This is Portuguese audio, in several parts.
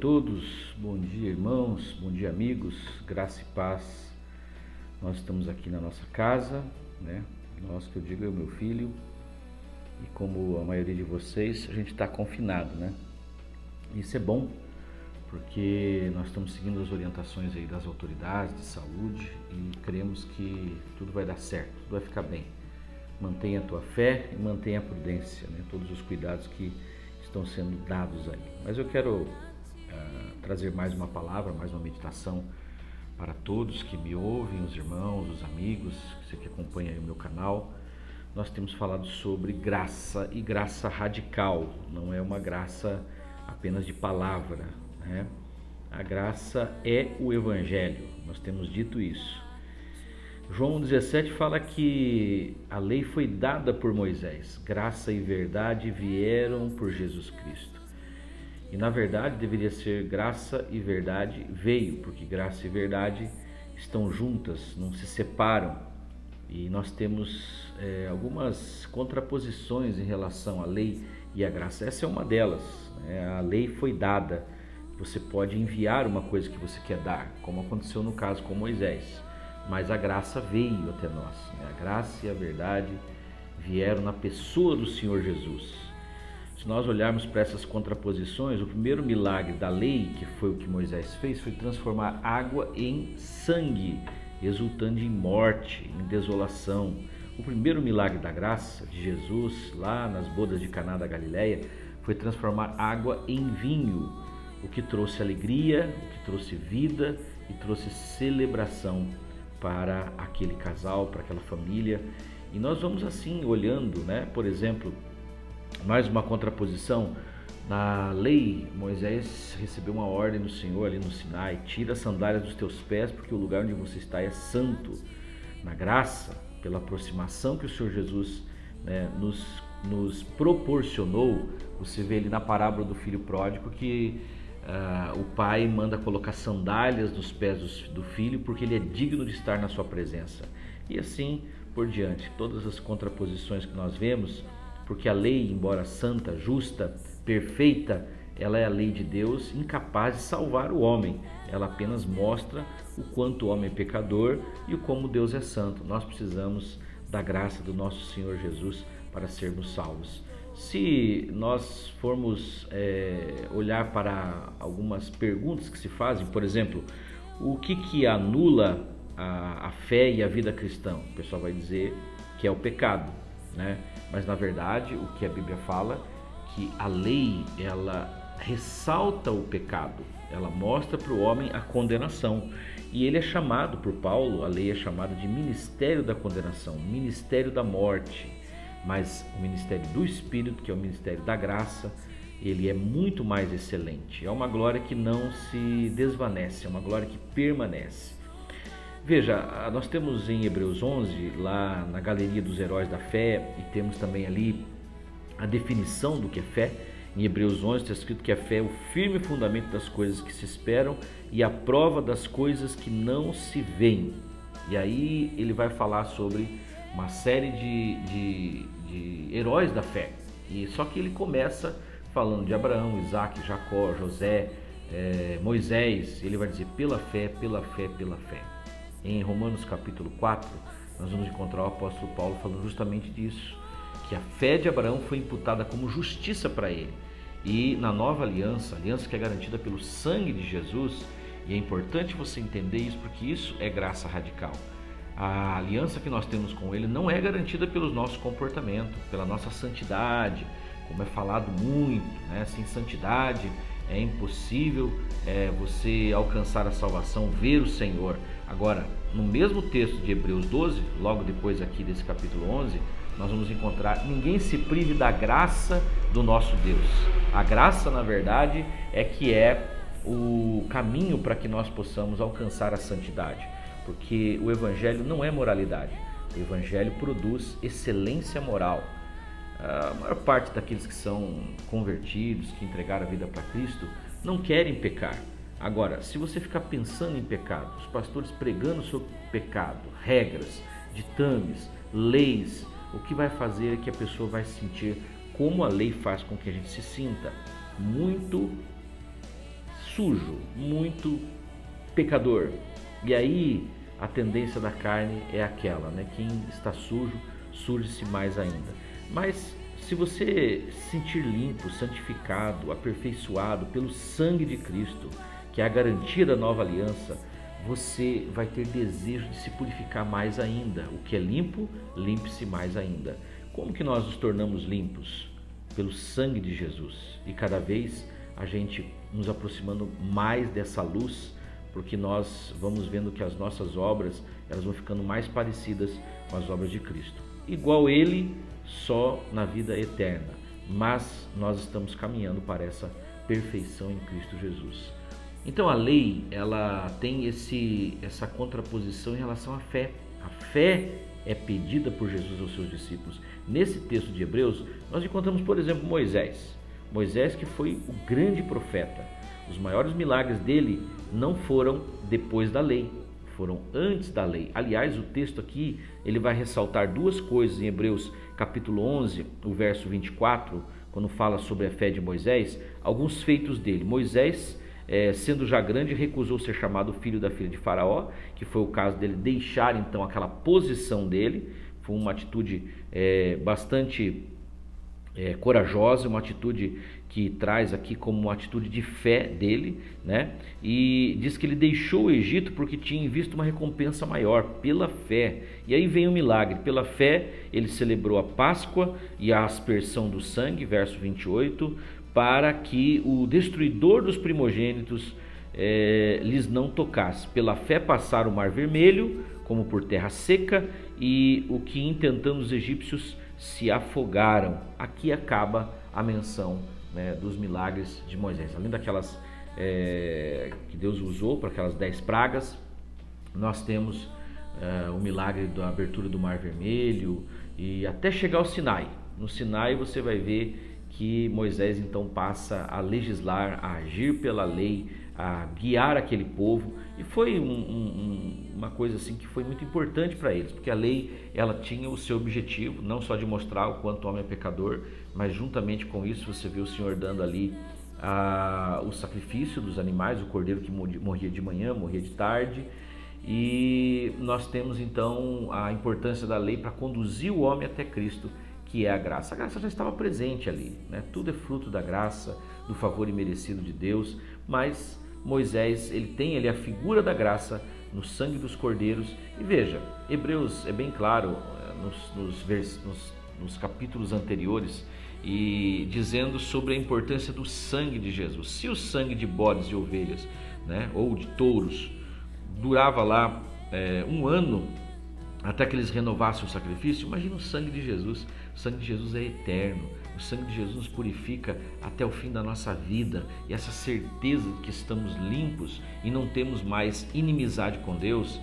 todos, bom dia irmãos, bom dia amigos, graça e paz. Nós estamos aqui na nossa casa, né? Nós, que eu digo, é o meu filho, e como a maioria de vocês, a gente está confinado, né? Isso é bom, porque nós estamos seguindo as orientações aí das autoridades de saúde e cremos que tudo vai dar certo, tudo vai ficar bem. Mantenha a tua fé e mantenha a prudência, né? Todos os cuidados que estão sendo dados aí. Mas eu quero trazer mais uma palavra, mais uma meditação para todos que me ouvem, os irmãos, os amigos, você que acompanha aí o meu canal. Nós temos falado sobre graça e graça radical, não é uma graça apenas de palavra, né? A graça é o Evangelho, nós temos dito isso. João 17 fala que a lei foi dada por Moisés, graça e verdade vieram por Jesus Cristo. E na verdade deveria ser graça e verdade veio, porque graça e verdade estão juntas, não se separam. E nós temos algumas contraposições em relação à lei e à graça. Essa é uma delas, né? A lei foi dada, você pode enviar uma coisa que você quer dar, como aconteceu no caso com Moisés. Mas a graça veio até nós, né? A graça e a verdade vieram na pessoa do Senhor Jesus. Se nós olharmos para essas contraposições, o primeiro milagre da lei, que foi o que Moisés fez, foi transformar água em sangue, resultando em morte, em desolação. O primeiro milagre da graça de Jesus, lá nas bodas de Caná da Galileia, foi transformar água em vinho, o que trouxe alegria, o que trouxe vida e trouxe celebração para aquele casal, para aquela família. E nós vamos assim olhando, né? Por exemplo, mais uma contraposição. Na lei, Moisés recebeu uma ordem do Senhor ali no Sinai: tira as sandálias dos teus pés, porque o lugar onde você está é santo. Na graça, pela aproximação que o Senhor Jesus, né, nos proporcionou, você vê ali na parábola do filho pródigo que o pai manda colocar sandálias nos pés do filho porque ele é digno de estar na sua presença. E assim por diante, todas as contraposições que nós vemos, porque a lei, embora santa, justa, perfeita, ela é a lei de Deus, incapaz de salvar o homem. Ela apenas mostra o quanto o homem é pecador e o como Deus é santo. Nós precisamos da graça do nosso Senhor Jesus para sermos salvos. Se nós formos olhar para algumas perguntas que se fazem, por exemplo, o que anula a fé e a vida cristã? O pessoal vai dizer que é o pecado, né? Mas na verdade o que a Bíblia fala, que a lei ela ressalta o pecado, ela mostra para o homem a condenação. E ele é chamado por Paulo, a lei é chamada de ministério da condenação, ministério da morte. Mas o ministério do Espírito, que é o ministério da graça, ele é muito mais excelente. É uma glória que não se desvanece, é uma glória que permanece. Veja, nós temos em Hebreus 11, lá na galeria dos heróis da fé, e temos também ali a definição do que é fé. Em Hebreus 11 está escrito que a fé é o firme fundamento das coisas que se esperam e a prova das coisas que não se veem. E aí ele vai falar sobre uma série de heróis da fé. E só que ele começa falando de Abraão, Isaac, Jacó, José, Moisés. Ele vai dizer pela fé, pela fé, pela fé. Em Romanos capítulo 4, nós vamos encontrar o apóstolo Paulo falando justamente disso, que a fé de Abraão foi imputada como justiça para ele. E na nova aliança, a aliança que é garantida pelo sangue de Jesus, e é importante você entender isso, porque isso é graça radical. A aliança que nós temos com ele não é garantida pelo nosso comportamento, pela nossa santidade, como é falado muito, né? Sem santidade é impossível você alcançar a salvação, ver o Senhor. Agora, no mesmo texto de Hebreus 12, logo depois aqui desse capítulo 11, nós vamos encontrar: ninguém se prive da graça do nosso Deus. A graça, na verdade, é o caminho para que nós possamos alcançar a santidade. Porque o Evangelho não é moralidade, o Evangelho produz excelência moral. A maior parte daqueles que são convertidos, que entregaram a vida para Cristo, não querem pecar. Agora, se você ficar pensando em pecado, os pastores pregando sobre pecado, regras, ditames, leis, o que vai fazer é que a pessoa vai se sentir como a lei faz com que a gente se sinta, muito sujo, muito pecador. E aí a tendência da carne é aquela, né? Quem está sujo, surge-se mais ainda. Mas se você se sentir limpo, santificado, aperfeiçoado pelo sangue de Cristo, que é a garantia da nova aliança, você vai ter desejo de se purificar mais ainda. O que é limpo, limpe-se mais ainda. Como que nós nos tornamos limpos? Pelo sangue de Jesus. E cada vez a gente nos aproximando mais dessa luz, porque nós vamos vendo que as nossas obras, elas vão ficando mais parecidas com as obras de Cristo. Igual Ele, só na vida eterna. Mas nós estamos caminhando para essa perfeição em Cristo Jesus. Então a lei, ela tem essa contraposição em relação à fé. A fé é pedida por Jesus aos seus discípulos. Nesse texto de Hebreus, nós encontramos, por exemplo, Moisés. Moisés, que foi o grande profeta. Os maiores milagres dele não foram depois da lei, foram antes da lei. Aliás, o texto aqui, ele vai ressaltar duas coisas em Hebreus capítulo 11, o verso 24, quando fala sobre a fé de Moisés, alguns feitos dele. Moisés, sendo já grande, recusou ser chamado filho da filha de Faraó, que foi o caso dele deixar então aquela posição dele. Foi uma atitude bastante corajosa, uma atitude que traz aqui como uma atitude de fé dele, né? E diz que ele deixou o Egito porque tinha visto uma recompensa maior, pela fé. E aí vem o milagre, pela fé ele celebrou a Páscoa e a aspersão do sangue, verso 28, para que o destruidor dos primogênitos lhes não tocasse. Pela fé passaram o Mar Vermelho, como por terra seca, e o que intentando os egípcios se afogaram. Aqui acaba a menção, né, dos milagres de Moisés. Além daquelas que Deus usou para aquelas 10 pragas, nós temos o milagre da abertura do Mar Vermelho e até chegar ao Sinai. No Sinai você vai ver que Moisés então passa a legislar, a agir pela lei, a guiar aquele povo, e foi uma coisa assim que foi muito importante para eles, porque a lei, ela tinha o seu objetivo, não só de mostrar o quanto o homem é pecador, mas juntamente com isso você vê o Senhor dando ali o sacrifício dos animais, o cordeiro que morria de manhã, morria de tarde. E nós temos então a importância da lei para conduzir o homem até Cristo, que é a graça. A graça já estava presente ali, né? Tudo é fruto da graça, do favor imerecido de Deus, mas Moisés, ele tem ali a figura da graça no sangue dos cordeiros. E veja, Hebreus é bem claro nos capítulos anteriores, e dizendo sobre a importância do sangue de Jesus. Se o sangue de bodes e ovelhas, né, ou de touros, durava lá um ano até que eles renovassem o sacrifício, imagina o sangue de Jesus. O sangue de Jesus é eterno, o sangue de Jesus nos purifica até o fim da nossa vida, e essa certeza de que estamos limpos e não temos mais inimizade com Deus.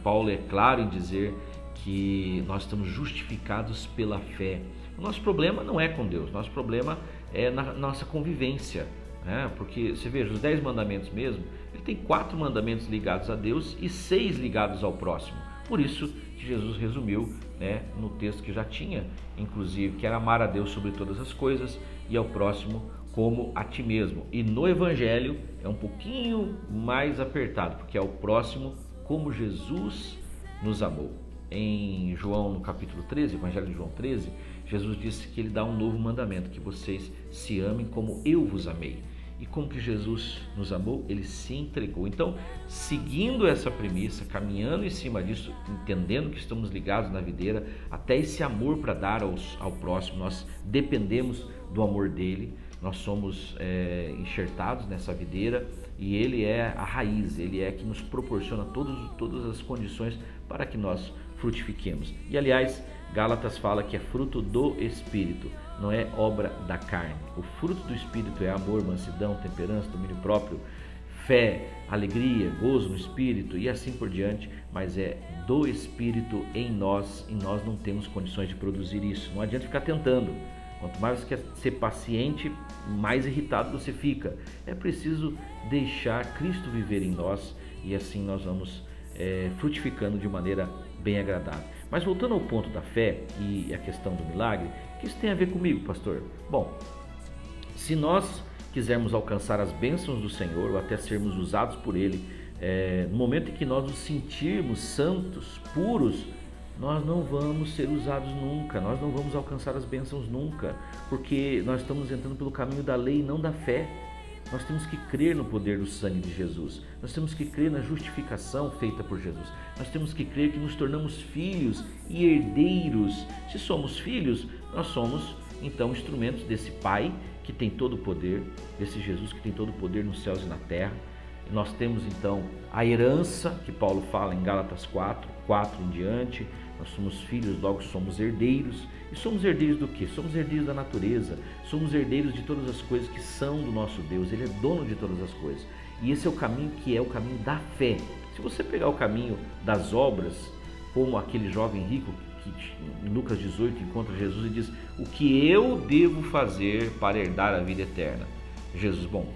Paulo é claro em dizer que nós estamos justificados pela fé. O nosso problema não é com Deus, nosso problema é na nossa convivência, né? Porque você veja, os 10 mandamentos mesmo, ele tem 4 mandamentos ligados a Deus e 6 ligados ao próximo. Por isso que Jesus resumiu, né, no texto que já tinha, inclusive, que era amar a Deus sobre todas as coisas e ao próximo como a ti mesmo. E no Evangelho é um pouquinho mais apertado, porque é o próximo como Jesus nos amou. Em João, no capítulo 13, Evangelho de João 13, Jesus disse que ele dá um novo mandamento, que vocês se amem como eu vos amei. E como que Jesus nos amou? Ele se entregou. Então, seguindo essa premissa, caminhando em cima disso, entendendo que estamos ligados na videira, até esse amor para dar ao próximo, nós dependemos do amor dele, nós somos enxertados nessa videira, e ele é a raiz, ele é que nos proporciona todas as condições para que nós frutifiquemos. E aliás, Gálatas fala que é fruto do Espírito, não é obra da carne. O fruto do Espírito é amor, mansidão, temperança, domínio próprio, fé, alegria, gozo no Espírito e assim por diante, mas é do Espírito em nós, e nós não temos condições de produzir isso. Não adianta ficar tentando. Quanto mais você quer ser paciente, mais irritado você fica. É preciso deixar Cristo viver em nós, e assim nós vamos frutificando de maneira bem agradável. Mas voltando ao ponto da fé e a questão do milagre, o que isso tem a ver comigo, pastor? Bom, se nós quisermos alcançar as bênçãos do Senhor ou até sermos usados por Ele, no momento em que nós nos sentirmos santos, puros, nós não vamos ser usados nunca, nós não vamos alcançar as bênçãos nunca, porque nós estamos entrando pelo caminho da lei e não da fé. Nós temos que crer no poder do sangue de Jesus, nós temos que crer na justificação feita por Jesus, nós temos que crer que nos tornamos filhos e herdeiros. Se somos filhos, nós somos então instrumentos desse Pai que tem todo o poder, desse Jesus que tem todo o poder nos céus e na terra. E nós temos então a herança que Paulo fala em Gálatas 4 em diante. Nós somos filhos, logo somos herdeiros. E somos herdeiros do quê? Somos herdeiros da natureza, somos herdeiros de todas as coisas que são do nosso Deus. Ele é dono de todas as coisas. E esse é o caminho que é o caminho da fé. Se você pegar o caminho das obras, como aquele jovem rico que em Lucas 18 encontra Jesus e diz: o que eu devo fazer para herdar a vida eterna? Jesus, bom,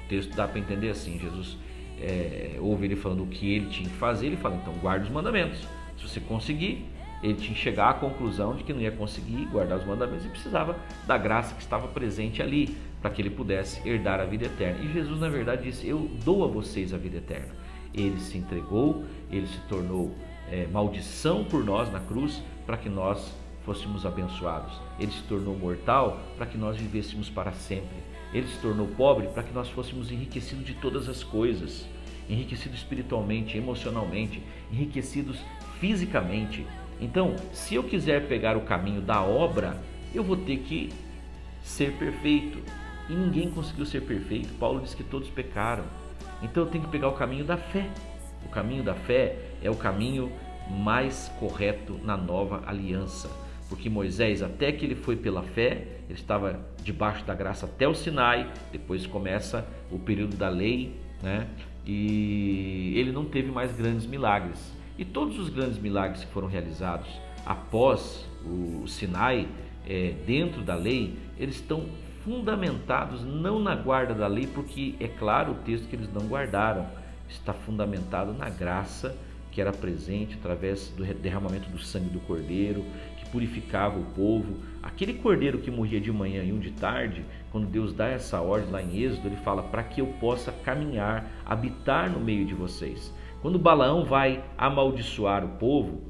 o texto dá para entender assim, Jesus ouve ele falando o que ele tinha que fazer, ele fala, então guarde os mandamentos. Se você conseguir, ele tinha que chegar à conclusão de que não ia conseguir guardar os mandamentos e precisava da graça que estava presente ali, para que ele pudesse herdar a vida eterna. E Jesus, na verdade, disse: eu dou a vocês a vida eterna. Ele se entregou, ele se tornou maldição por nós na cruz, para que nós fôssemos abençoados. Ele se tornou mortal para que nós vivêssemos para sempre. Ele se tornou pobre para que nós fôssemos enriquecidos de todas as coisas, enriquecidos espiritualmente, emocionalmente, enriquecidos fisicamente. Então, se eu quiser pegar o caminho da obra, eu vou ter que ser perfeito. E ninguém conseguiu ser perfeito. Paulo diz que todos pecaram. Então eu tenho que pegar o caminho da fé. O caminho da fé é o caminho mais correto na nova aliança. Porque Moisés, até que ele foi pela fé, ele estava debaixo da graça até o Sinai, depois começa o período da lei, né? E ele não teve mais grandes milagres. E todos os grandes milagres que foram realizados após o Sinai, dentro da lei, eles estão fundamentados não na guarda da lei, porque é claro o texto que eles não guardaram, está fundamentado na graça que era presente através do derramamento do sangue do Cordeiro, que purificava o povo. Aquele Cordeiro que morria de manhã e um de tarde, quando Deus dá essa ordem lá em Êxodo, ele fala: para que eu possa caminhar, habitar no meio de vocês. Quando Balaão vai amaldiçoar o povo,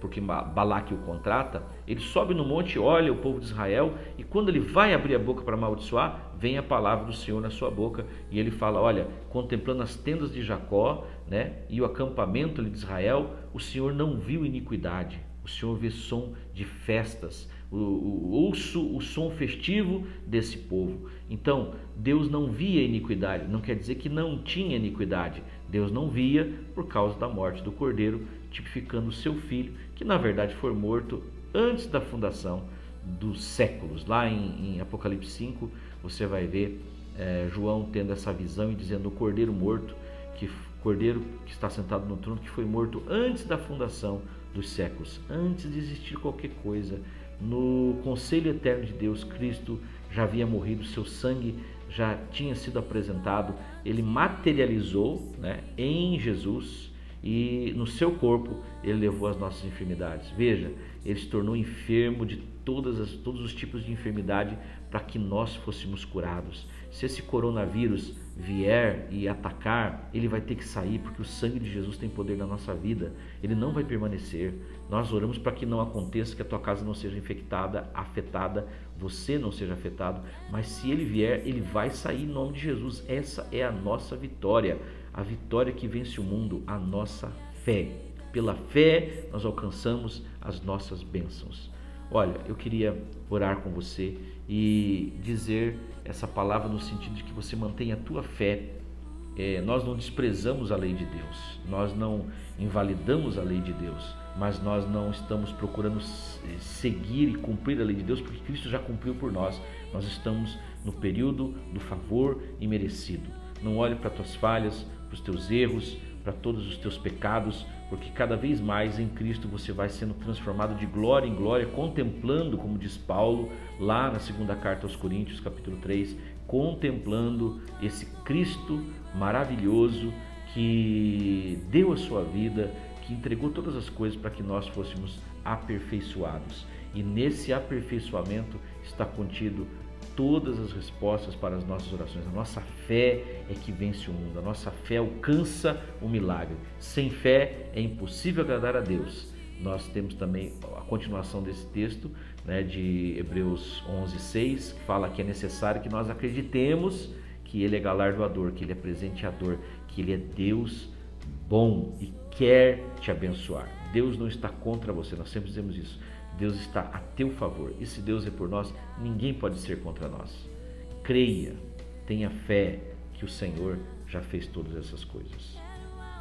porque Balaque o contrata, ele sobe no monte, olha o povo de Israel, e quando ele vai abrir a boca para amaldiçoar, vem a palavra do Senhor na sua boca, e ele fala: olha, contemplando as tendas de Jacó, né, e o acampamento de Israel, o Senhor não viu iniquidade, o Senhor vê som de festas, ouço o som festivo desse povo. Então, Deus não via iniquidade, não quer dizer que não tinha iniquidade, Deus não via por causa da morte do Cordeiro, tipificando o seu filho, que na verdade foi morto antes da fundação dos séculos. Lá em Apocalipse 5, você vai ver João tendo essa visão e dizendo: o Cordeiro morto, Cordeiro que está sentado no trono, que foi morto antes da fundação dos séculos, antes de existir qualquer coisa. No conselho eterno de Deus, Cristo já havia morrido, seu sangue já tinha sido apresentado, ele materializou, né, em Jesus, e no seu corpo ele levou as nossas enfermidades. Veja, ele se tornou enfermo de todos os tipos de enfermidade para que nós fôssemos curados. Se esse coronavírus vier e atacar, ele vai ter que sair, porque o sangue de Jesus tem poder na nossa vida, ele não vai permanecer. Nós oramos para que não aconteça, que a tua casa não seja infectada, afetada, você não seja afetado, mas se ele vier, ele vai sair em nome de Jesus. Essa é a nossa vitória, a vitória que vence o mundo, a nossa fé. Pela fé nós alcançamos as nossas bênçãos. Olha, eu queria orar com você e dizer essa palavra no sentido de que você mantenha a tua fé. Nós não desprezamos a lei de Deus, nós não invalidamos a lei de Deus, mas nós não estamos procurando seguir e cumprir a lei de Deus, porque Cristo já cumpriu por nós. Nós estamos no período do favor imerecido. Não olhe para as tuas falhas, para os teus erros, para todos os teus pecados, porque cada vez mais em Cristo você vai sendo transformado de glória em glória, contemplando, como diz Paulo lá na segunda carta aos Coríntios, capítulo 3, contemplando esse Cristo maravilhoso que deu a sua vida, que entregou todas as coisas para que nós fôssemos aperfeiçoados. E nesse aperfeiçoamento está contido todas as respostas para as nossas orações. A nossa fé é que vence o mundo, a nossa fé alcança o milagre. Sem fé é impossível agradar a Deus. Nós temos também a continuação desse texto, né, de Hebreus 11:6, que fala que é necessário que nós acreditemos que Ele é galardoador, que Ele é presenteador, que Ele é Deus bom e quer te abençoar. Deus não está contra você, nós sempre dizemos isso. Deus está a teu favor, e se Deus é por nós, ninguém pode ser contra nós. Creia, tenha fé que o Senhor já fez todas essas coisas.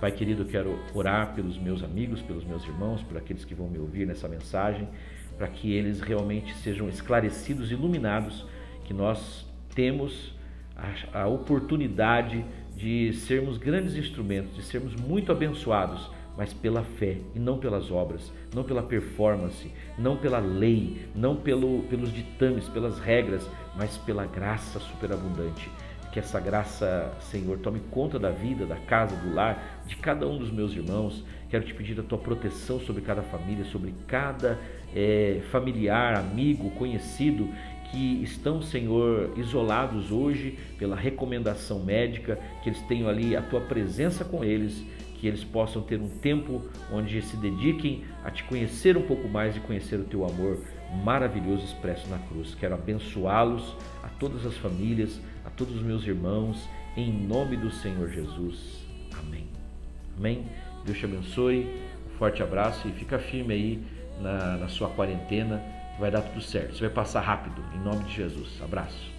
Pai querido, eu quero orar pelos meus amigos, pelos meus irmãos, por aqueles que vão me ouvir nessa mensagem, para que eles realmente sejam esclarecidos, iluminados, que nós temos a oportunidade de sermos grandes instrumentos, de sermos muito abençoados, mas pela fé e não pelas obras, não pela performance, não pela lei, não pelos ditames, pelas regras, mas pela graça superabundante. Que essa graça, Senhor, tome conta da vida, da casa, do lar, de cada um dos meus irmãos. Quero te pedir a tua proteção sobre cada família, sobre cada familiar, amigo, conhecido, que estão, Senhor, isolados hoje pela recomendação médica, que eles tenham ali a tua presença com eles, que eles possam ter um tempo onde se dediquem a te conhecer um pouco mais e conhecer o teu amor maravilhoso expresso na cruz. Quero abençoá-los, a todas as famílias, a todos os meus irmãos, em nome do Senhor Jesus. Amém. Amém. Deus te abençoe, um forte abraço e fica firme aí na sua quarentena, vai dar tudo certo. Você vai passar rápido, em nome de Jesus. Abraço.